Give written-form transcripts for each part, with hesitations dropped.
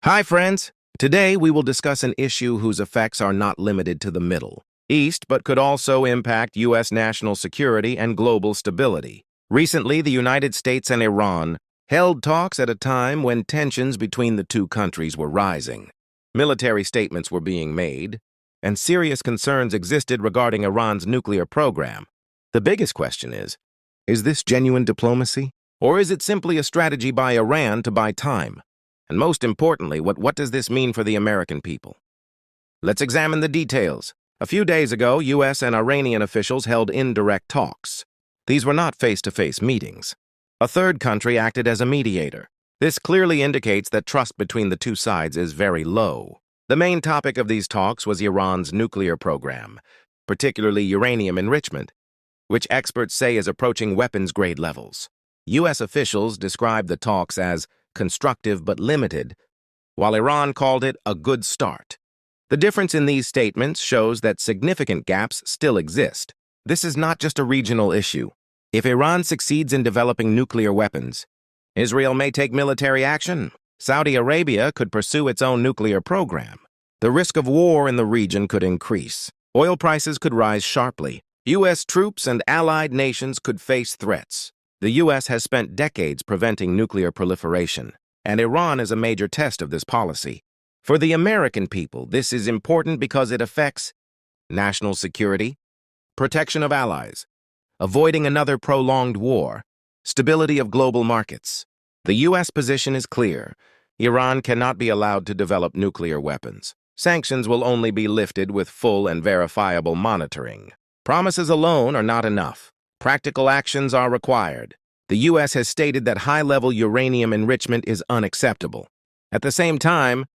Hi, friends. Today, we will discuss an issue whose effects are not limited to the Middle East, but could also impact U.S. national security and global stability. Recently, the United States and Iran held talks at a time when tensions between the two countries were rising. Military statements were being made, and serious concerns existed regarding Iran's nuclear program. The biggest question is this genuine diplomacy? Or is it simply a strategy by Iran to buy time? And most importantly, what does this mean for the American people? Let's examine the details. A few days ago, U.S. and Iranian officials held indirect talks. These were not face-to-face meetings. A third country acted as a mediator. This clearly indicates that trust between the two sides is very low. The main topic of these talks was Iran's nuclear program, particularly uranium enrichment, which experts say is approaching weapons-grade levels. U.S. officials described the talks as constructive but limited, while Iran called it a good start. The difference in these statements shows that significant gaps still exist. This is not just a regional issue. If Iran succeeds in developing nuclear weapons, Israel may take military action. Saudi Arabia could pursue its own nuclear program. The risk of war in the region could increase. Oil prices could rise sharply. U.S. troops and allied nations could face threats. The U.S. has spent decades preventing nuclear proliferation, and Iran is a major test of this policy. For the American people, this is important because it affects national security, protection of allies, avoiding another prolonged war, stability of global markets. The U.S. position is clear. Iran cannot be allowed to develop nuclear weapons. Sanctions will only be lifted with full and verifiable monitoring. Promises alone are not enough. Practical actions are required. The U.S. has stated that high-level uranium enrichment is unacceptable. At the same time,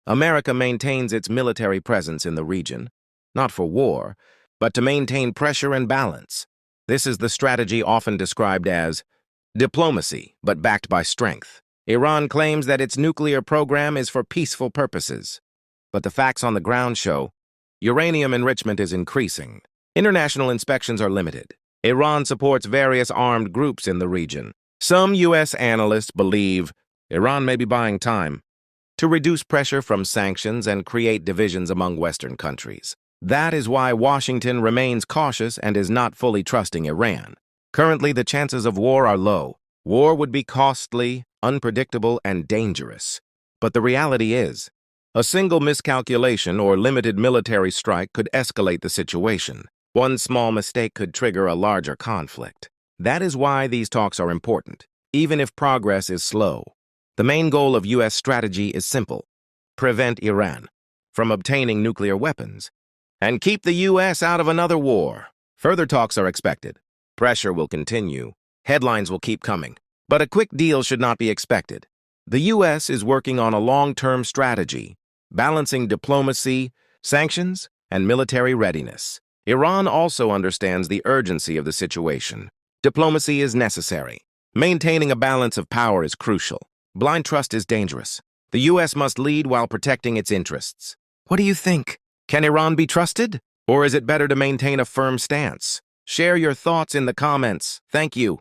America maintains its military presence in the region, not for war, but to maintain pressure and balance. This is the strategy often described as diplomacy, but backed by strength. Iran claims that its nuclear program is for peaceful purposes, but the facts on the ground show uranium enrichment is increasing. International inspections are limited. Iran supports various armed groups in the region. Some U.S. analysts believe Iran may be buying time to reduce pressure from sanctions and create divisions among Western countries. That is why Washington remains cautious and is not fully trusting Iran. Currently, the chances of war are low. War would be costly, unpredictable, and dangerous. But the reality is, a single miscalculation or limited military strike could escalate the situation. One small mistake could trigger a larger conflict. That is why these talks are important, even if progress is slow. The main goal of U.S. strategy is simple: prevent Iran from obtaining nuclear weapons and keep the U.S. out of another war. Further talks are expected. Pressure will continue. Headlines will keep coming. But a quick deal should not be expected. The U.S. is working on a long-term strategy, balancing diplomacy, sanctions, and military readiness. Iran also understands the urgency of the situation. Diplomacy is necessary. Maintaining a balance of power is crucial. Blind trust is dangerous. The U.S. must lead while protecting its interests. What do you think? Can Iran be trusted? Or is it better to maintain a firm stance? Share your thoughts in the comments. Thank you.